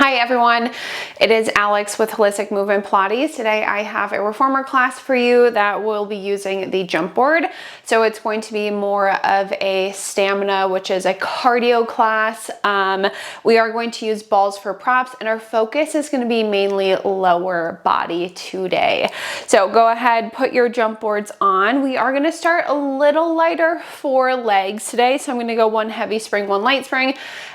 Hi everyone, it is Alex with Holistic Movement Pilates. Today I have a reformer class for you that will be using the jump board. So it's going to be more of a stamina, which is a cardio class. We are going to use balls for props and our focus is going to be mainly lower body today. So go ahead, put your jump boards on. We are going to start a little lighter for legs today. So I'm going to go one heavy spring, one light spring.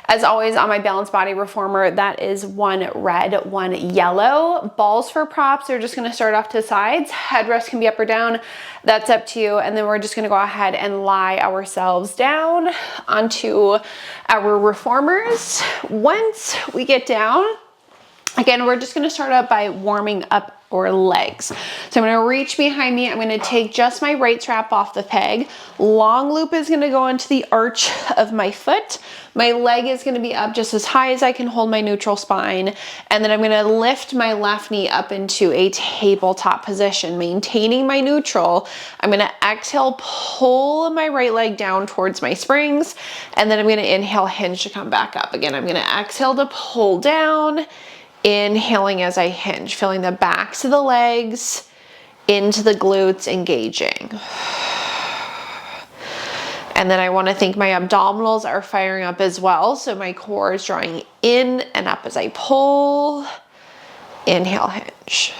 As always on my balanced body reformer, that is one red, one yellow. Balls for props are just gonna start off to the sides. Headrest can be up or down, that's up to you. And then we're just gonna go ahead and lie ourselves down onto our reformers. Once we get down, again, we're just gonna start up by warming up our legs. So I'm gonna reach behind me. I'm gonna take just my right strap off the peg. Long loop is gonna go into the arch of my foot. My leg is gonna be up just as high as I can hold my neutral spine. And then I'm gonna lift my left knee up into a tabletop position, maintaining my neutral. I'm gonna exhale, pull my right leg down towards my springs. And then I'm gonna inhale, hinge to come back up. Again, I'm gonna exhale to pull down. Inhaling as I hinge, feeling the backs of the legs into the glutes, engaging. And then I want to think my abdominals are firing up as well. So my core is drawing in and up as I pull. Inhale, hinge.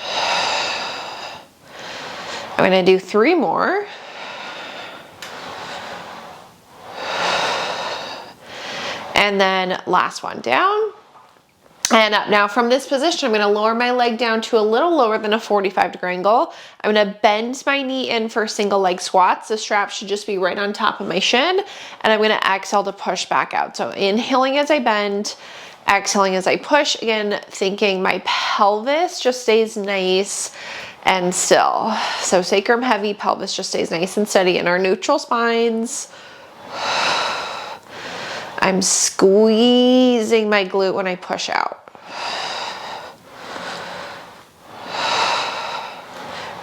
I'm going to do 3 more. And then last one down. And up. Now from this position, I'm going to lower my leg down to a little lower than a 45-degree angle. I'm going to bend my knee in for single leg squats. The strap should just be right on top of my shin. And I'm going to exhale to push back out. So inhaling as I bend, exhaling as I push. Again, thinking my pelvis just stays nice and still. So sacrum heavy, pelvis just stays nice and steady in our neutral spines. I'm squeezing my glute when I push out.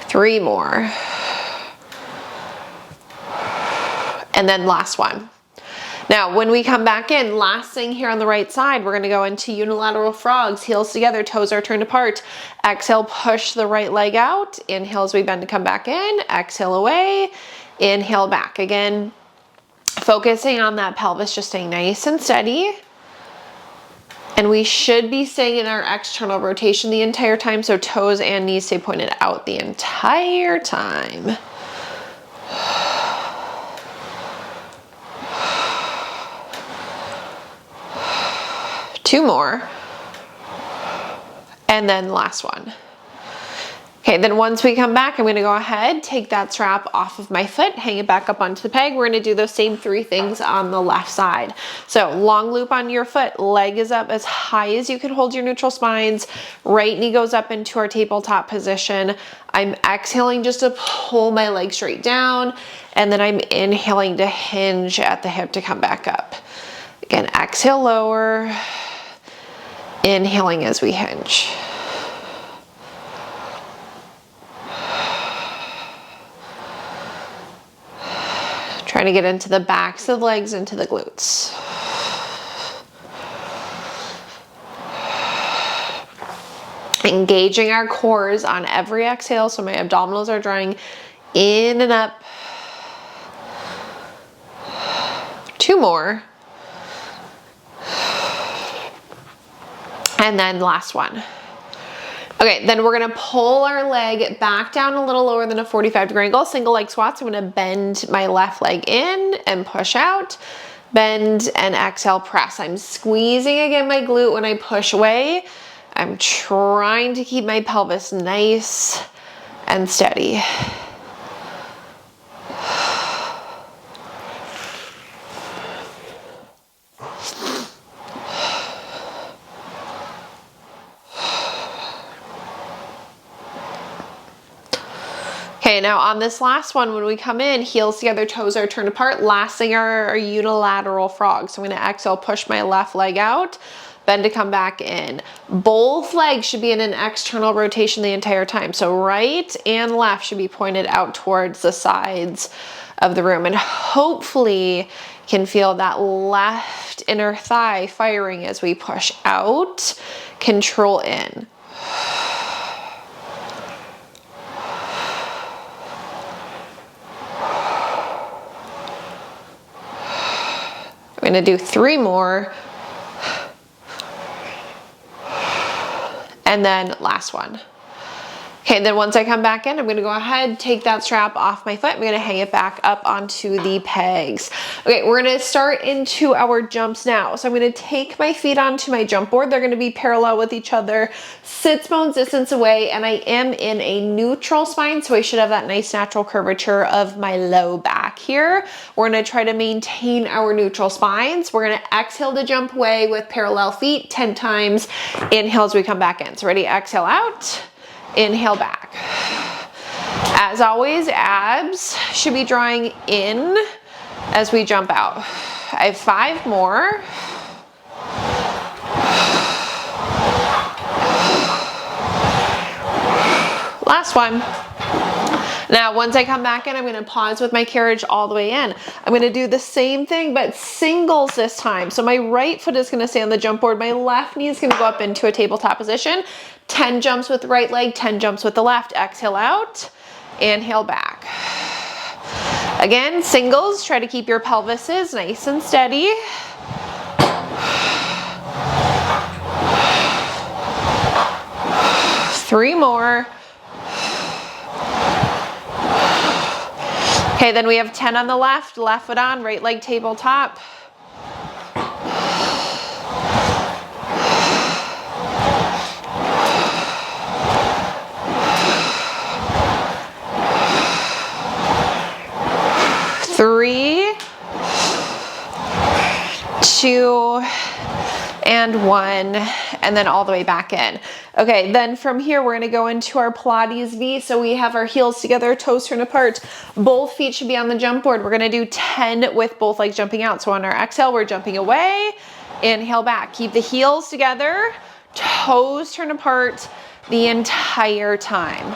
3 more. And then last one. Now, when we come back in, last thing here on the right side, we're gonna go into unilateral frogs, heels together, toes are turned apart. Exhale, push the right leg out. Inhale as we bend to come back in. Exhale away. Inhale back. Again, focusing on that pelvis, just staying nice and steady. And we should be staying in our external rotation the entire time, so toes and knees stay pointed out the entire time. Two more. And then last one. Okay, then once we come back, I'm gonna go ahead, take that strap off of my foot, hang it back up onto the peg. We're gonna do those same 3 things on the left side. So long loop on your foot, leg is up as high as you can hold your neutral spines. Right knee goes up into our tabletop position. I'm exhaling just to pull my leg straight down. And then I'm inhaling to hinge at the hip to come back up. Again, exhale, lower. Inhaling as we hinge. Trying to get into the backs of the legs, into the glutes. Engaging our cores on every exhale, so my abdominals are drawing in and up. 2 more. And then last one. Okay, then we're gonna pull our leg back down a little lower than a 45-degree angle, single leg squats. I'm gonna bend my left leg in and push out, bend and exhale, press. I'm squeezing again my glute when I push away. I'm trying to keep my pelvis nice and steady. Okay, now on this last one, when we come in, heels together, toes are turned apart. Last thing are our unilateral frogs. So I'm gonna exhale, push my left leg out, bend to come back in. Both legs should be in an external rotation the entire time. So right and left should be pointed out towards the sides of the room, and hopefully can feel that left inner thigh firing as we push out, control in. I'm gonna do 3 more. And then last one. Okay, then once I come back in, I'm gonna go ahead, take that strap off my foot. I'm gonna hang it back up onto the pegs. Okay, we're gonna start into our jumps now. So I'm gonna take my feet onto my jump board. They're gonna be parallel with each other, sits bones distance away, and I am in a neutral spine, so I should have that nice natural curvature of my low back here. We're gonna try to maintain our neutral spines. We're gonna exhale to jump away with parallel feet 10 times. Inhale as we come back in. So ready, exhale out. Inhale back. As always, abs should be drawing in as we jump out. I have 5 more. Last one. Now, once I come back in, I'm gonna pause with my carriage all the way in. I'm gonna do the same thing, but singles this time. So my right foot is gonna stay on the jump board. My left knee is gonna go up into a tabletop position. 10 jumps with the right leg, 10 jumps with the left. Exhale out, inhale back. Again, singles, try to keep your pelvises nice and steady. Three more. Okay, then we have 10 on the left foot on, right leg tabletop. Three, 2, and 1, and then all the way back in. Okay, then from here, we're gonna go into our Pilates V. So we have our heels together, toes turned apart. Both feet should be on the jump board. We're gonna do 10 with both legs jumping out. So on our exhale, we're jumping away, inhale back. Keep the heels together, toes turned apart the entire time.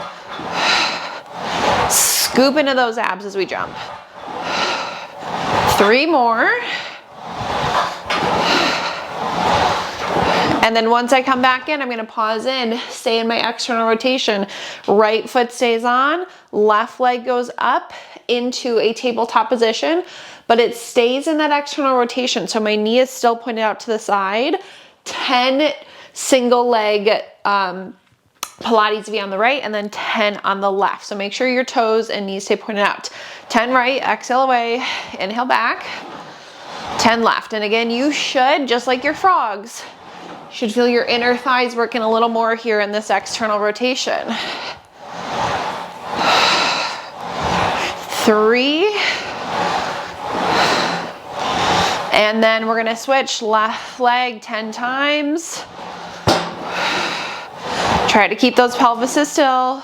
Scoop into those abs as we jump. 3 more. And then once I come back in, I'm gonna pause in, stay in my external rotation. Right foot stays on, left leg goes up into a tabletop position, but it stays in that external rotation. So my knee is still pointed out to the side. 10 single leg Pilates V on the right, and then 10 on the left. So make sure your toes and knees stay pointed out. 10 right, exhale away, inhale back. 10 left. And again, you should, just like your frogs, should feel your inner thighs working a little more here in this external rotation. 3. And then we're gonna switch left leg 10 times. Try to keep those pelvises still.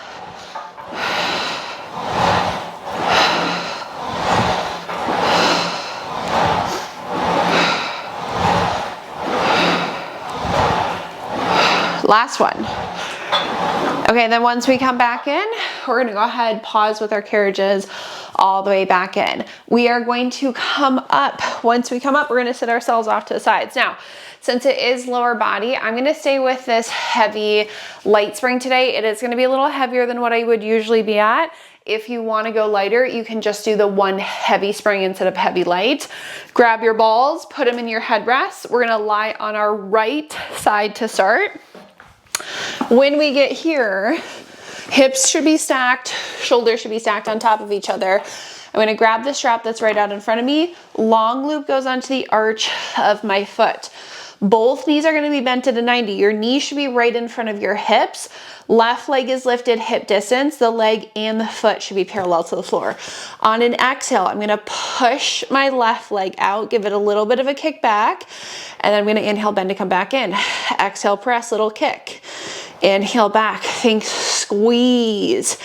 Last one. Okay, then once we come back in, we're gonna go ahead, pause with our carriages all the way back in. We are going to come up. Once we come up, we're gonna sit ourselves off to the sides. Now, since it is lower body, I'm gonna stay with this heavy light spring today. It is gonna be a little heavier than what I would usually be at. If you wanna go lighter, you can just do the one heavy spring instead of heavy light. Grab your balls, put them in your headrest. We're gonna lie on our right side to start. When we get here, hips should be stacked, shoulders should be stacked on top of each other. I'm gonna grab the strap that's right out in front of me. Long loop goes onto the arch of my foot. Both knees are gonna be bent at a 90. Your knee should be right in front of your hips. Left leg is lifted hip distance. The leg and the foot should be parallel to the floor. On an exhale, I'm gonna push my left leg out, give it a little bit of a kick back, and then I'm gonna inhale, bend to come back in. Exhale, press, little kick. Inhale back, think squeeze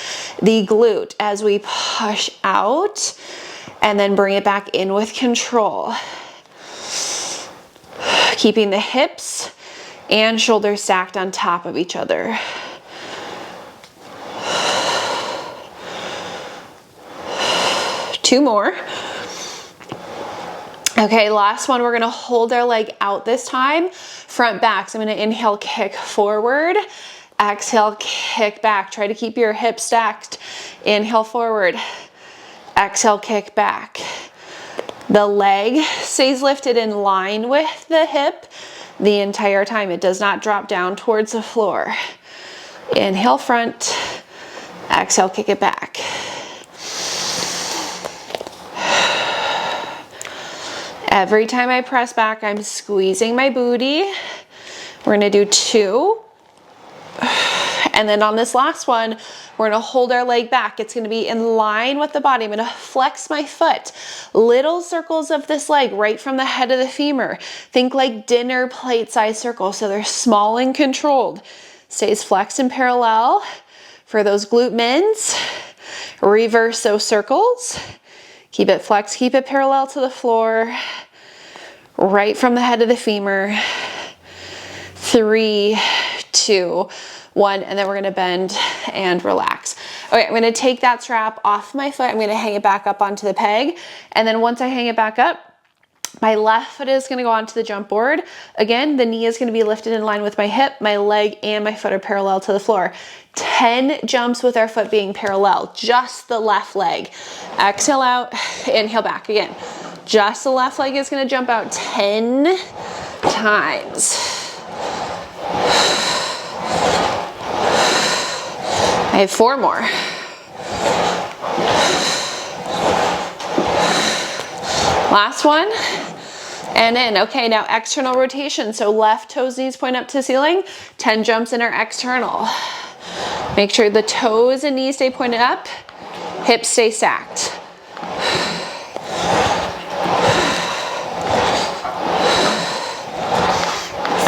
the glute as we push out, and then bring it back in with control. Keeping the hips and shoulders stacked on top of each other. Two more. Okay, last one. We're gonna hold our leg out this time, front back. So I'm gonna inhale, kick forward, exhale, kick back. Try to keep your hips stacked. Inhale forward, exhale, kick back. The leg stays lifted in line with the hip the entire time. It does not drop down towards the floor. Inhale front, exhale, kick it back. Every time I press back, I'm squeezing my booty. We're gonna do two. And then on this last one, we're gonna hold our leg back. It's gonna be in line with the body. I'm gonna flex my foot. Little circles of this leg right from the head of the femur. Think like dinner plate size circles, so they're small and controlled. Stays flexed and parallel. For those glute mins, reverse those circles. Keep it flexed, keep it parallel to the floor. Right from the head of the femur. 3, 2, 1, and then we're gonna bend and relax. Okay, I'm gonna take that strap off my foot. I'm gonna hang it back up onto the peg. And then once I hang it back up, my left foot is gonna go onto the jump board. Again, the knee is gonna be lifted in line with my hip. My leg and my foot are parallel to the floor. 10 jumps with our foot being parallel, just the left leg. Exhale out, inhale back again. Just the left leg is gonna jump out 10 times. I have 4 more. Last one. And in. Okay, now external rotation. So left toes, knees point up to the ceiling. 10 jumps in our external. Make sure the toes and knees stay pointed up. Hips stay stacked.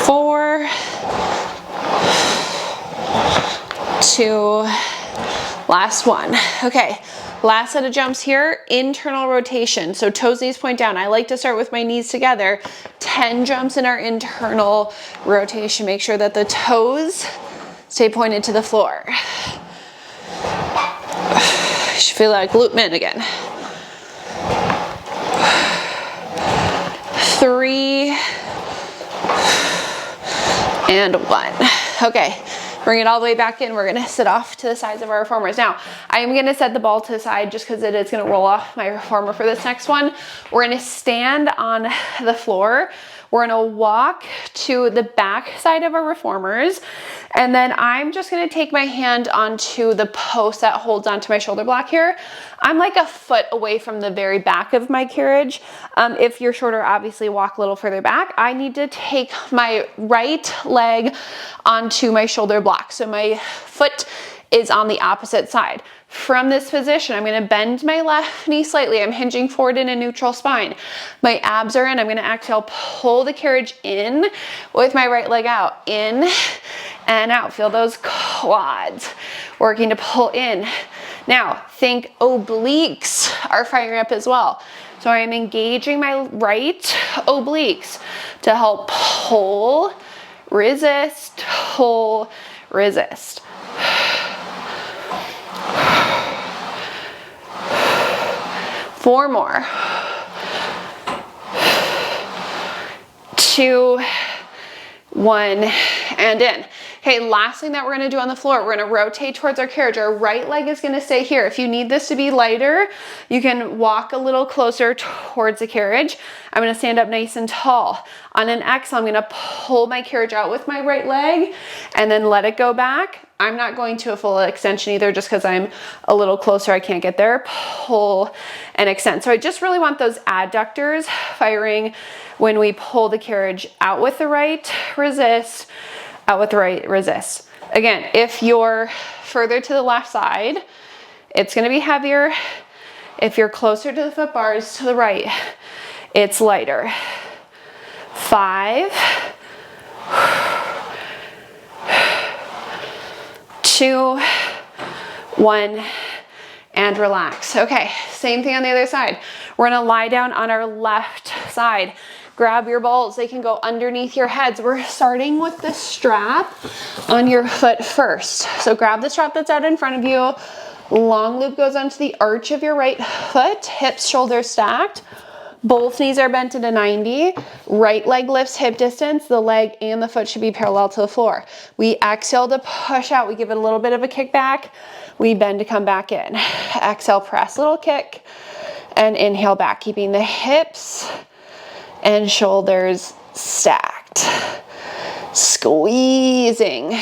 4, 2, last one. Okay, last set of jumps here, internal rotation. So toes, knees point down. I like to start with my knees together. 10 jumps in our internal rotation. Make sure that the toes stay pointed to the floor. You should feel like glute min again. 3, and 1. Okay, bring it all the way back in. We're gonna sit off to the sides of our reformers. Now, I am gonna set the ball to the side just because it is gonna roll off my reformer for this next one. We're gonna stand on the floor. We're gonna walk to the back side of our reformers, and then I'm just gonna take my hand onto the post that holds onto my shoulder block here. I'm like a foot away from the very back of my carriage. If you're shorter, obviously walk a little further back. I need to take my right leg onto my shoulder block. So my foot is on the opposite side. From this position, I'm gonna bend my left knee slightly. I'm hinging forward in a neutral spine. My abs are in. I'm gonna exhale, pull the carriage in with my right leg out. In and out. Feel those quads working to pull in. Now, think obliques are firing up as well. So I'm engaging my right obliques to help pull, resist, pull, resist. 4 more. 2, 1, and in. Okay, last thing that we're gonna do on the floor, we're gonna rotate towards our carriage. Our right leg is gonna stay here. If you need this to be lighter, you can walk a little closer towards the carriage. I'm gonna stand up nice and tall. On an exhale, I'm gonna pull my carriage out with my right leg and then let it go back. I'm not going to a full extension either just because I'm a little closer, I can't get there. Pull and extend. So I just really want those adductors firing when we pull the carriage out with the right, resist, out with the right, resist. Again, if you're further to the left side, it's gonna be heavier. If you're closer to the foot bars to the right, it's lighter. 5, 2, 1, and relax. Okay, same thing on the other side. We're gonna lie down on our left side. Grab your balls. They can go underneath your heads. We're starting with the strap on your foot first. So grab the strap that's out in front of you. Long loop goes onto the arch of your right foot, hips, shoulders stacked. Both knees are bent into 90. Right leg lifts hip distance. The leg and the foot should be parallel to the floor. We exhale to push out. We give it a little bit of a kick back. We bend to come back in. Exhale, press, little kick, and inhale back, keeping the hips and shoulders stacked. Squeezing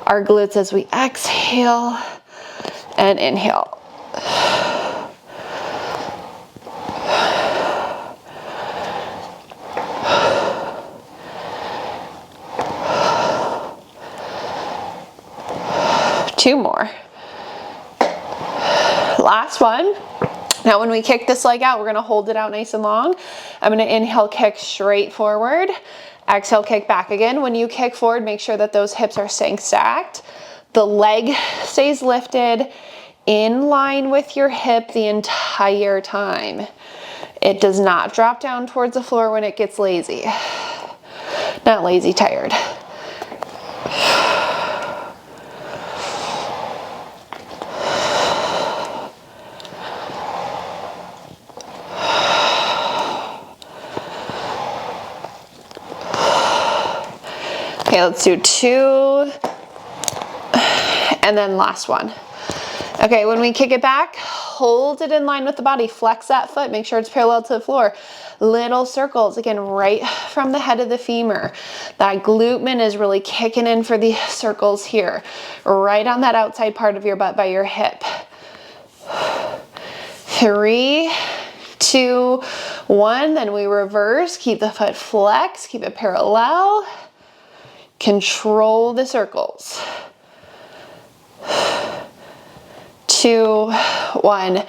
our glutes as we exhale and inhale. Two more. Last one. Now when we kick this leg out, we're gonna hold it out nice and long. I'm gonna inhale, kick straight forward. Exhale, kick back again. When you kick forward, make sure that those hips are staying stacked. The leg stays lifted in line with your hip the entire time. It does not drop down towards the floor when it gets lazy. Not lazy, tired. Okay, let's do two, and then last one. Okay, when we kick it back, hold it in line with the body, flex that foot, make sure it's parallel to the floor. Little circles, again, right from the head of the femur. That glute is really kicking in for the circles here, right on that outside part of your butt by your hip. 3, 2, 1, then we reverse, keep the foot flexed, keep it parallel. Control the circles. 2, 1,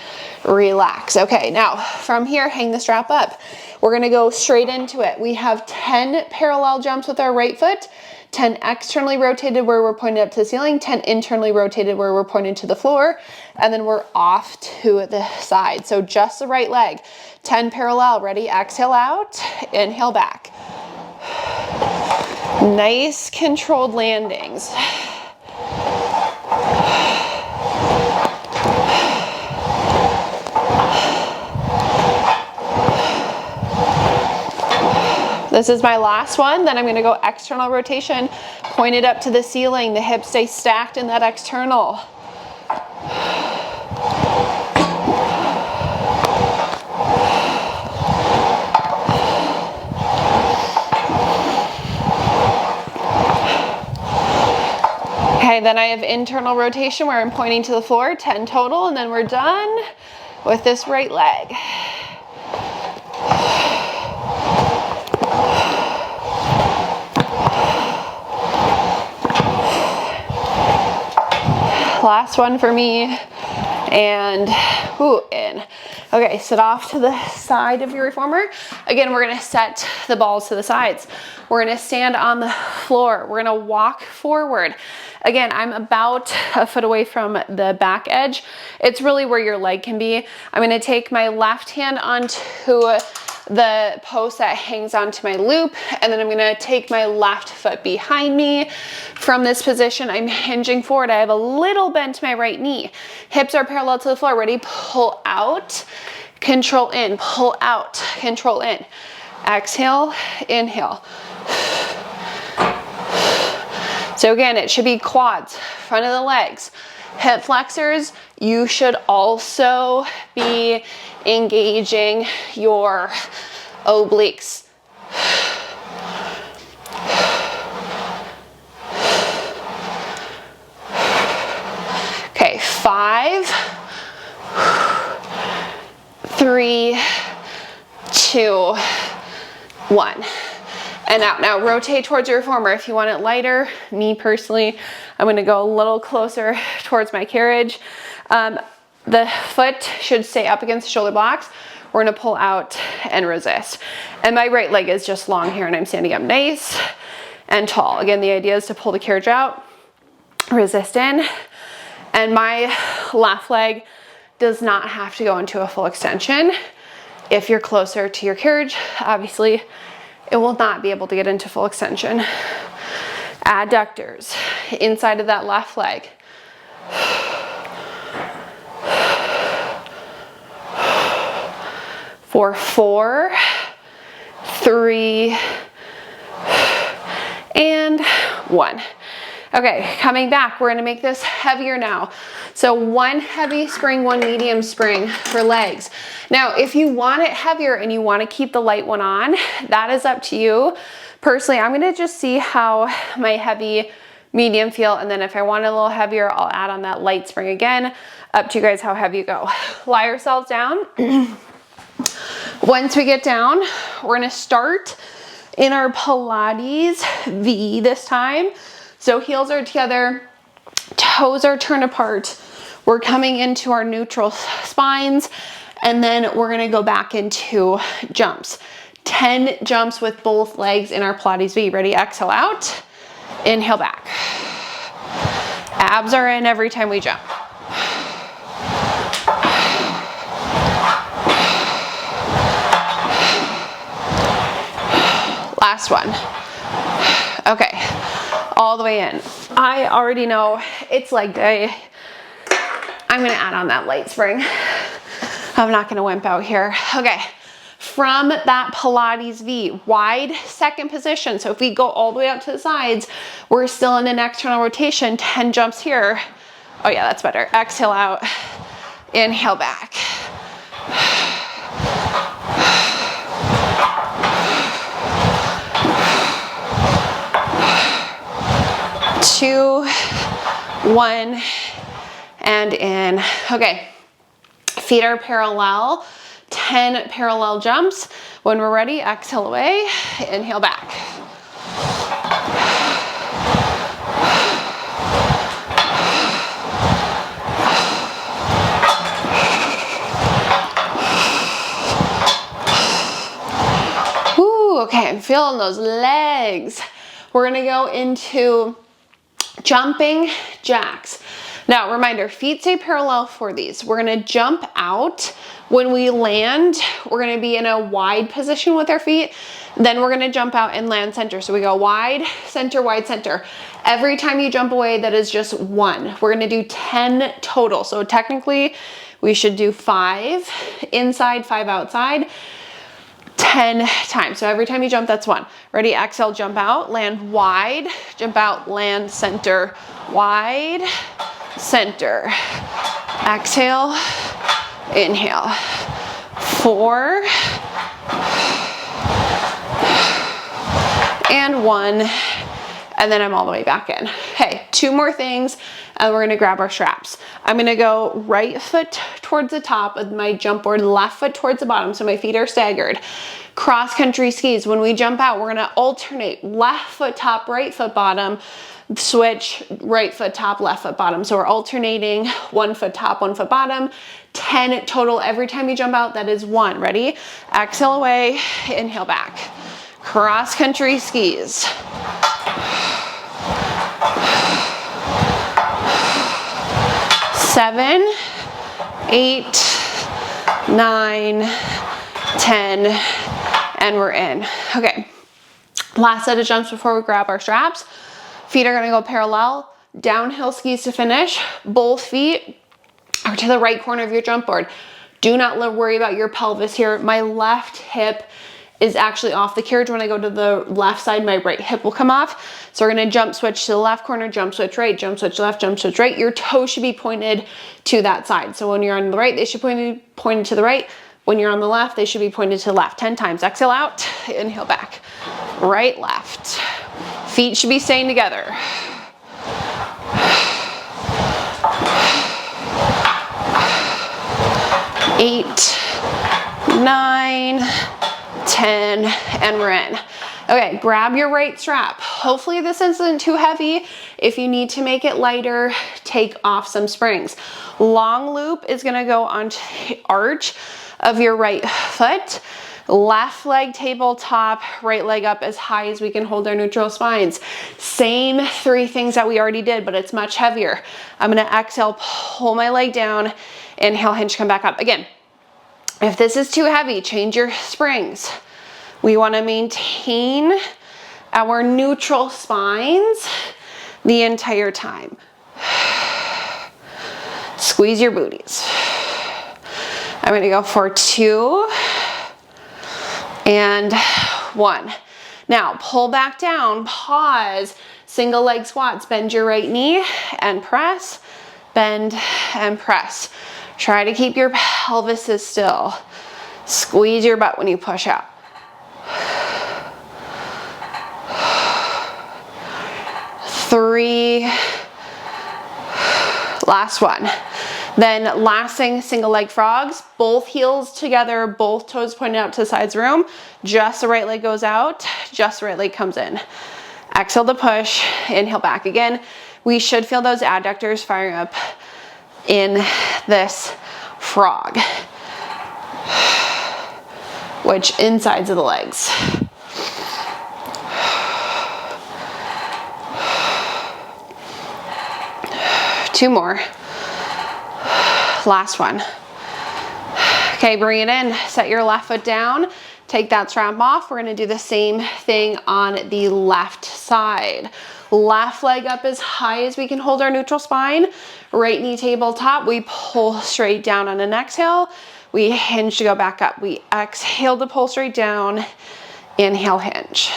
relax. Okay, now from here, hang the strap up. We're gonna go straight into it. We have 10 parallel jumps with our right foot, 10 externally rotated where we're pointed up to the ceiling, 10 internally rotated where we're pointed to the floor, and then we're off to the side. So just the right leg. 10 parallel, ready? Exhale out, inhale back. Nice controlled landings. This is my last one. Then I'm going to go external rotation, pointed up to the ceiling. The hips stay stacked in that external. Okay, then I have internal rotation where I'm pointing to the floor, 10 total, and then we're done with this right leg. Last one for me, and in. Okay, sit off to the side of your reformer. Again, we're gonna set the balls to the sides. We're gonna stand on the floor. We're gonna walk forward. Again, I'm about a foot away from the back edge. It's really where your leg can be. I'm gonna take my left hand onto the post that hangs onto my loop, and then I'm gonna take my left foot behind me. From this position, I'm hinging forward. I have a little bend to my right knee. Hips are parallel to the floor. Ready? Pull out, control in, pull out, control in. Exhale, inhale. So again, it should be quads, front of the legs. Hip flexors, you should also be engaging your obliques. Okay, 5, 3, 2, 1. And out. Now rotate towards your reformer. If you want it lighter, me personally, I'm gonna go a little closer towards my carriage. The foot should stay up against the shoulder blocks. We're gonna pull out and resist. And my right leg is just long here and I'm standing up nice and tall. Again, the idea is to pull the carriage out, resist in, and my left leg does not have to go into a full extension. If you're closer to your carriage, obviously it will not be able to get into full extension. Adductors, inside of that left leg. For 4, 3, and 1. Okay, coming back, we're gonna make this heavier now. So 1 heavy spring, 1 medium spring for legs. Now, if you want it heavier and you wanna keep the light one on, that is up to you. Personally, I'm gonna just see how my heavy, medium feel, and then if I want it a little heavier, I'll add on that light spring again. Up to you guys how heavy you go. Lie yourselves down. Once we get down, we're gonna start in our Pilates V this time. So heels are together, toes are turned apart. We're coming into our neutral spines, and then we're gonna go back into jumps. 10 jumps with both legs in our Pilates V. Ready? Exhale out, inhale back. Abs are in every time we jump. Last one. Okay, all the way in. I already know it's leg day. I'm gonna add on that light spring. I'm not gonna wimp out here. Okay, from that Pilates V, wide second position. So if we go all the way out to the sides, we're still in an external rotation, 10 jumps here. Oh yeah, that's better. Exhale out, inhale back. 2, 1, and in. Okay, feet are parallel, 10 parallel jumps. When we're ready, exhale away, inhale back. Ooh, okay, I'm feeling those legs. We're gonna go into jumping jacks. Now, reminder, feet stay parallel for these. We're gonna jump out. When we land, we're gonna be in a wide position with our feet. Then we're gonna jump out and land center. So we go wide, center, wide, center. Every time you jump away, that is just 1. We're gonna do 10 total. So technically, we should do 5 inside, 5 outside. 10 times. So every time you jump, that's 1. Ready? Exhale, jump out, land wide, jump out, land center, wide, center. Exhale, inhale. 4, and 1, and then I'm all the way back in. Okay, 2 more things, and we're gonna grab our straps. I'm gonna go right foot towards the top of my jump board, left foot towards the bottom, so my feet are staggered. Cross country skis. When we jump out, we're gonna alternate left foot top, right foot bottom, switch right foot top, left foot bottom. So we're alternating 1 foot top, 1 foot bottom, 10 total. Every time you jump out, that is 1. Ready? Exhale away, inhale back. Cross country skis. 7, 8, 9, 10, and we're in. Okay, last set of jumps before we grab our straps. Feet are gonna go parallel, downhill skis to finish. Both feet are to the right corner of your jump board. Do not worry about your pelvis here. My left hip is actually off the carriage. When I go to the left side, my right hip will come off. So we're gonna jump switch to the left corner, jump switch right, jump switch left, jump switch right. Your toes should be pointed to that side. So when you're on the right, they should be pointed to the right. When you're on the left, they should be pointed to the left. 10 times. Exhale out, inhale back. Right, left. Feet should be staying together. 8, 9, 10, and we're in. Okay, grab your right strap. Hopefully this isn't too heavy. If you need to make it lighter, take off some springs. Long loop is gonna go onto the arch of your right foot. Left leg tabletop, right leg up as high as we can hold our neutral spines. Same 3 things that we already did, but it's much heavier. I'm gonna exhale, pull my leg down, inhale, hinge, come back up. Again, If this is too heavy, change your springs. We want to maintain our neutral spines the entire time. Squeeze your booties. I'm going to go for 2 and 1. Now pull back down, pause, single leg squats, bend your right knee and press, bend and press. Try to keep your pelvis still. Squeeze your butt when you push out. 3, last one. Then last thing, single leg frogs, both heels together, both toes pointed out to the sides of the room. Just the right leg goes out, just the right leg comes in. Exhale to push, inhale back again. We should feel those adductors firing up in this frog, which insides of the legs. Two more. Last one. Okay, bring it in. Set your left foot down. Take that strap off. We're gonna do the same thing on the left side. Left leg up as high as we can hold our neutral spine. Right knee tabletop. We pull straight down on an exhale. We hinge to go back up. We exhale to pull straight down. Inhale, hinge.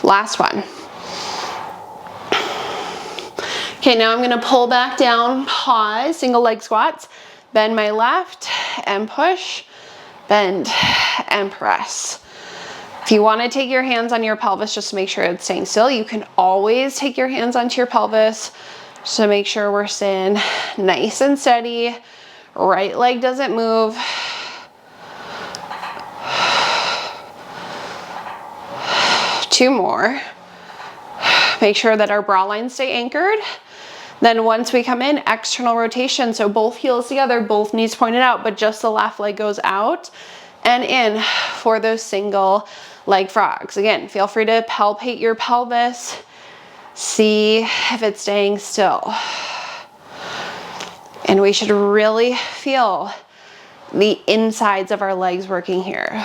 Last one. Okay, now I'm gonna pull back down, pause, single leg squats, bend my left and push, bend and press. If you wanna take your hands on your pelvis just to make sure it's staying still, you can always take your hands onto your pelvis just to make sure we're staying nice and steady. Right leg doesn't move. Two more. Make sure that our bra lines stay anchored. Then once we come in, external rotation. So both heels together, both knees pointed out, but just the left leg goes out and in for those single leg frogs. Again, feel free to palpate your pelvis. See if it's staying still. And we should really feel the insides of our legs working here.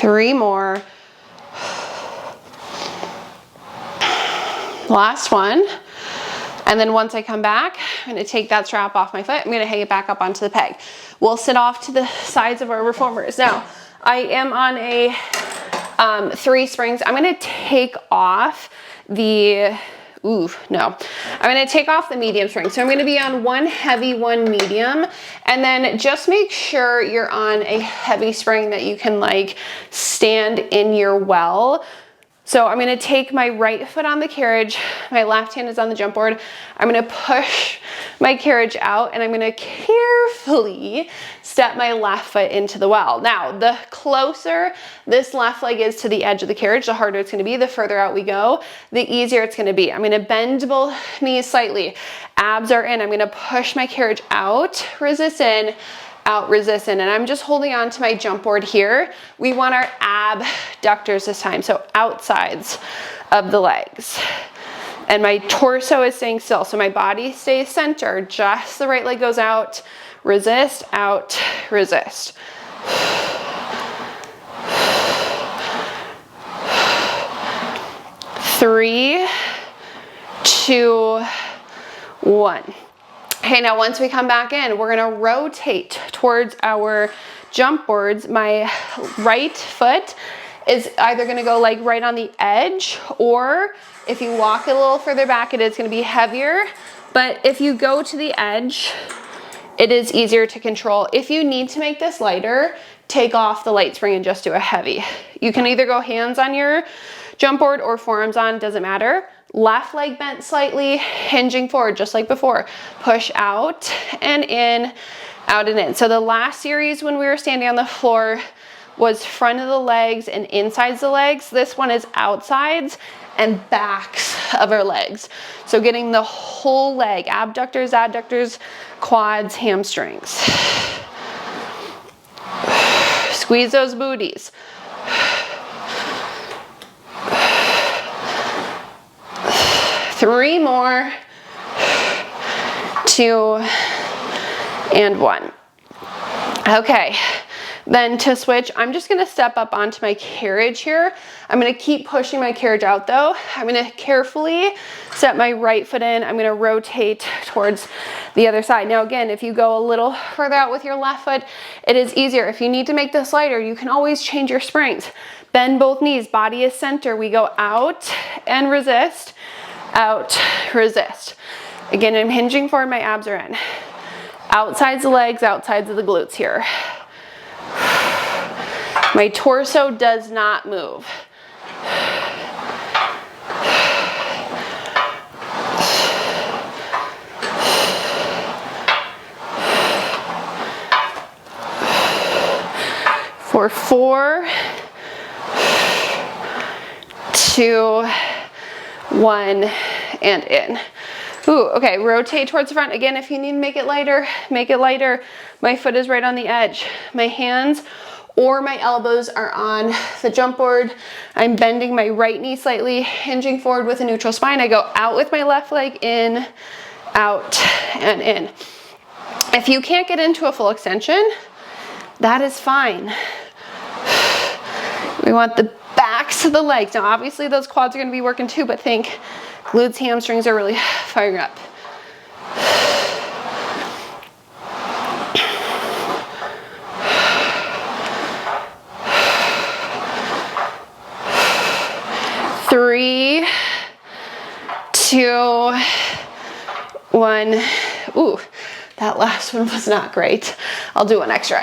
3 more. Last one. And then once I come back, I'm gonna take that strap off my foot. I'm gonna hang it back up onto the peg. We'll sit off to the sides of our reformers. Now, I am on a 3 springs. I'm gonna take off the, I'm gonna take off the medium spring. So I'm gonna be on 1 heavy, 1 medium, and then just make sure you're on a heavy spring that you can like stand in your well. So I'm gonna take my right foot on the carriage, my left hand is on the jump board. I'm gonna push my carriage out and I'm gonna carefully step my left foot into the well. Now, the closer this left leg is to the edge of the carriage, the harder it's gonna be. The further out we go, the easier it's gonna be. I'm gonna bend both knees slightly. Abs are in. I'm gonna push my carriage out, resist in, out, resist in, and I'm just holding on to my jump board here. We want our abductors this time, so outsides of the legs. And my torso is staying still, so my body stays centered. Just the right leg goes out, resist, out, resist. Three, 2, 1. Okay, now once we come back in, we're gonna rotate towards our jump boards. My right foot is either gonna go like right on the edge, or if you walk a little further back, it is gonna be heavier. But if you go to the edge, it is easier to control. If you need to make this lighter, take off the light spring and just do a heavy. You can either go hands on your jump board or forearms on, doesn't matter. Left leg bent slightly, hinging forward just like before. Push out and in, out and in. So the last series when we were standing on the floor was front of the legs and insides the legs. This one is outsides and backs of our legs. So getting the whole leg, abductors, adductors, quads, hamstrings. Squeeze those booties. Three more. 2 and 1. Okay, then to switch, I'm just gonna step up onto my carriage here. I'm gonna keep pushing my carriage out though. I'm gonna carefully step my right foot in. I'm gonna rotate towards the other side. Now again, if you go a little further out with your left foot, it is easier. If you need to make this lighter, you can always change your springs. Bend both knees, body is center. We go out and resist, out, resist. Again, I'm hinging forward, my abs are in. Outsides the legs, outsides of the glutes here. My torso does not move. For 4, 2, 1, and in. Ooh, okay, rotate towards the front. Again, if you need to make it lighter, make it lighter. My foot is right on the edge. My hands or my elbows are on the jump board. I'm bending my right knee slightly, hinging forward with a neutral spine. I go out with my left leg, in, out, and in. If you can't get into a full extension, that is fine. We want the backs of the legs. Now, obviously those quads are gonna be working too, but think glutes, hamstrings are really firing up. Three, 2, 1. Ooh, that last one was not great. I'll do one extra.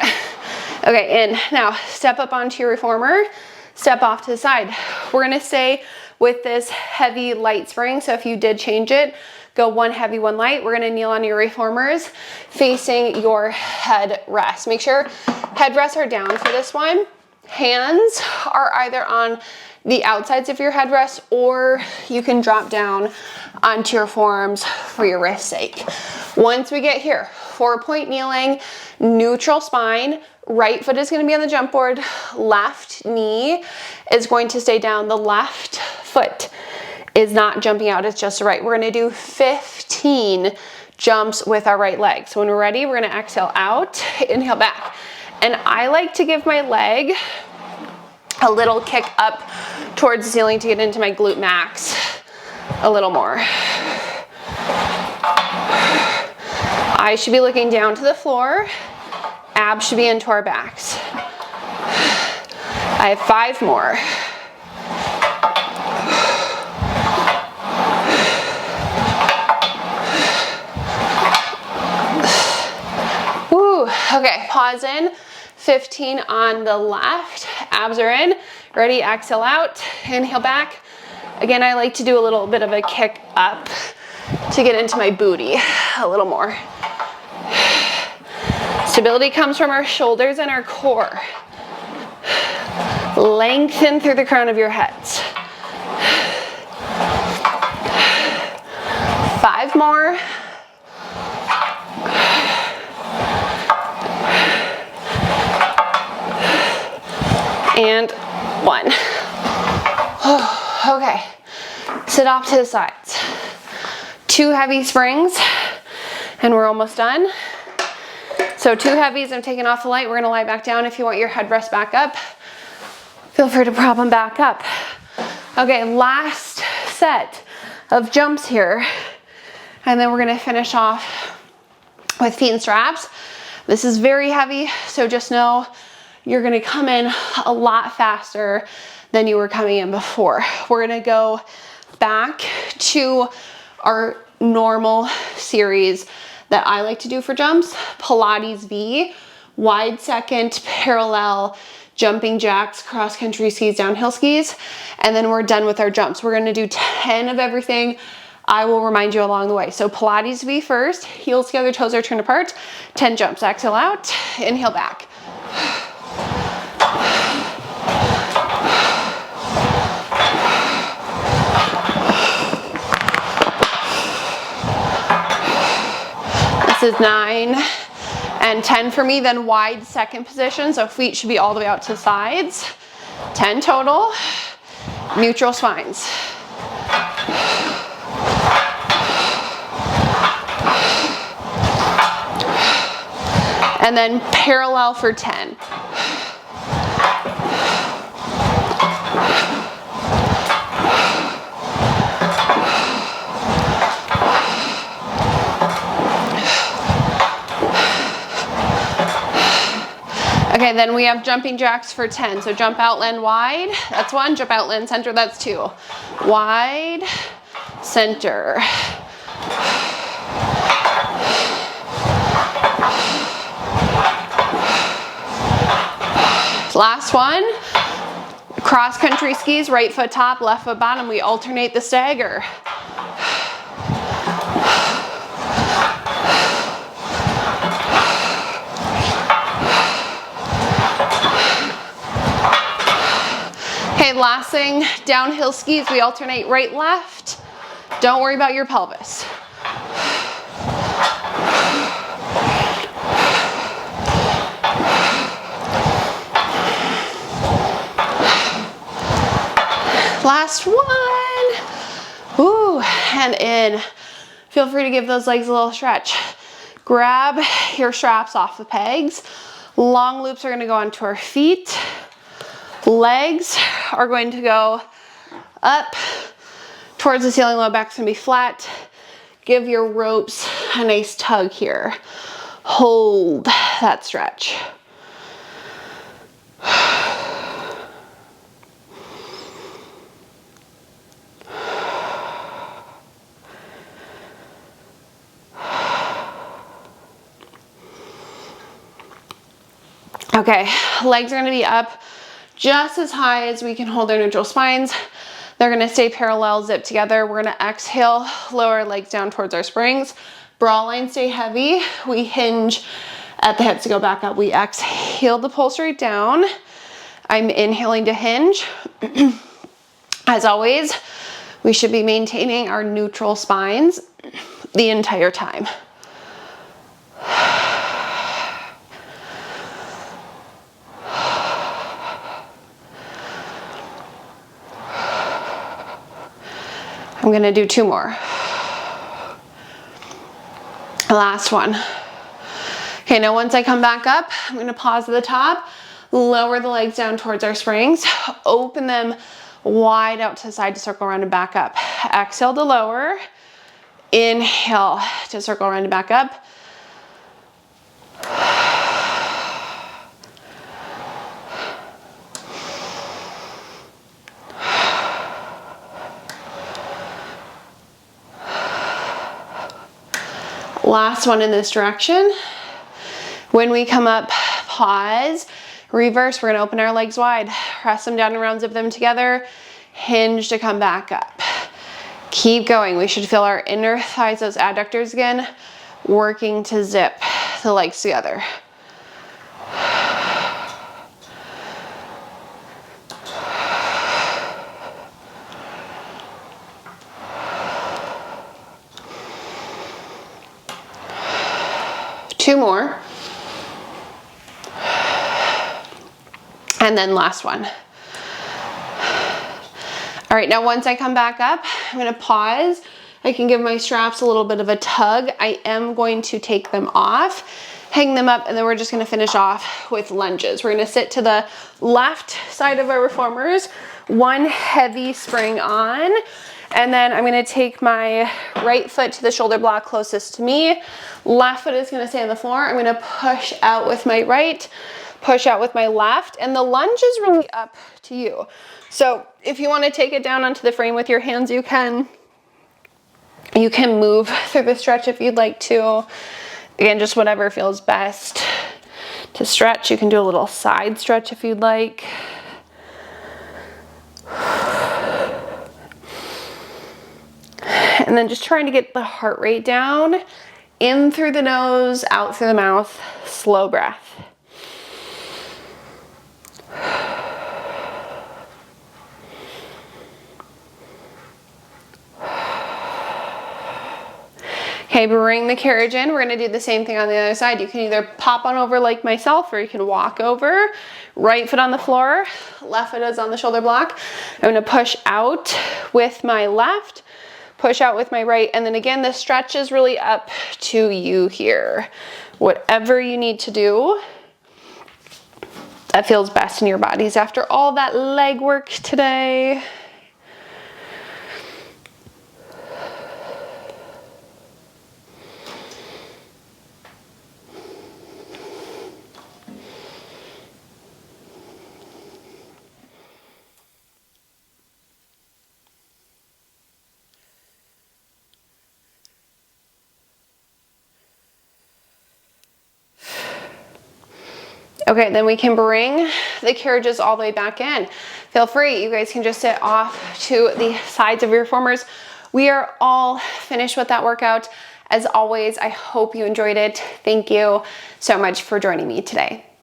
Okay, in. Now step up onto your reformer, step off to the side. We're gonna stay with this heavy light spring. So if you did change it, go one heavy, one light. We're gonna kneel on your reformers facing your head rest. Make sure head rests are down for this one. Hands are either on the outsides of your headrest, or you can drop down onto your forearms for your wrist's sake. Once we get here, 4-point kneeling, neutral spine, right foot is gonna be on the jump board, left knee is going to stay down. The left foot is not jumping out, it's just right. We're gonna do 15 jumps with our right leg. So when we're ready, we're gonna exhale out, inhale back. And I like to give my leg a little kick up towards the ceiling to get into my glute max a little more. Eyes should be looking down to the floor. Abs should be into our backs. I have 5 more. Woo, okay, pause in. 15 on the left, abs are in. Ready, exhale out, inhale back. Again, I like to do a little bit of a kick up to get into my booty a little more. Stability comes from our shoulders and our core. Lengthen through the crown of your heads. 5 more. And 1. Oh, okay, sit off to the sides. 2 heavy springs, and we're almost done. So 2 heavies, I'm taking off the light. We're gonna lie back down. If you want your headrest back up, feel free to prop them back up. Okay, last set of jumps here. And then we're gonna finish off with feet and straps. This is very heavy, so just know you're gonna come in a lot faster than you were coming in before. We're gonna go back to our normal series that I like to do for jumps. Pilates V, wide second, parallel, jumping jacks, cross country skis, downhill skis, and then we're done with our jumps. We're gonna do 10 of everything. I will remind you along the way. So Pilates V first, heels together, toes are turned apart, 10 jumps. Exhale out, inhale back. is 9 and 10 for me. Then wide second position, so feet should be all the way out to the sides. 10 total. Neutral spines. And then parallel for 10. Okay, then we have jumping jacks for 10. So jump out, land wide, that's 1. Jump out, land center, that's 2. Wide, center. Last one, cross country skis, right foot top, left foot bottom. We alternate the stagger. Okay, last thing, downhill skis, we alternate right, left. Don't worry about your pelvis. Last one. Ooh, and in. Feel free to give those legs a little stretch. Grab your straps off the pegs. Long loops are gonna go onto our feet. Legs are going to go up towards the ceiling, low back's gonna be flat. Give your ropes a nice tug here. Hold that stretch. Okay, legs are gonna be up just as high as we can hold our neutral spines. They're gonna stay parallel, zip together. We're gonna exhale, lower our legs down towards our springs. Bra lines stay heavy. We hinge at the hips to go back up. We exhale to pull straight down. I'm inhaling to hinge. As always, we should be maintaining our neutral spines the entire time. I'm gonna do 2 more. Last one. Okay, now once I come back up, I'm gonna pause at the top, lower the legs down towards our springs, open them wide out to the side to circle around and back up. Exhale to lower, inhale to circle around and back up. Last one in this direction. When we come up, pause, reverse. We're gonna open our legs wide, press them down and round, zip them together, hinge to come back up. Keep going. We should feel our inner thighs, those adductors again, working to zip the legs together. Two more. And then last one. All right, now once I come back up, I'm gonna pause. I can give my straps a little bit of a tug. I am going to take them off, hang them up, and then we're just gonna finish off with lunges. We're gonna sit to the left side of our reformers, one heavy spring on, and then I'm gonna take my right foot to the shoulder block closest to me. Left foot is gonna stay on the floor. I'm gonna push out with my right, push out with my left, and the lunge is really up to you. So if you wanna take it down onto the frame with your hands, you can. You can move through the stretch if you'd like to. Again, just whatever feels best to stretch. You can do a little side stretch if you'd like. And then just trying to get the heart rate down, in through the nose, out through the mouth, slow breath. Okay, bring the carriage in. We're gonna do the same thing on the other side. You can either pop on over like myself, or you can walk over. Right foot on the floor, left foot is on the shoulder block. I'm gonna push out with my left, push out with my right, and then again, the stretch is really up to you here. Whatever you need to do that feels best in your bodies after all that leg work today. Okay, then we can bring the carriages all the way back in. Feel free, you guys can just sit off to the sides of your reformers. We are all finished with that workout. As always, I hope you enjoyed it. Thank you so much for joining me today.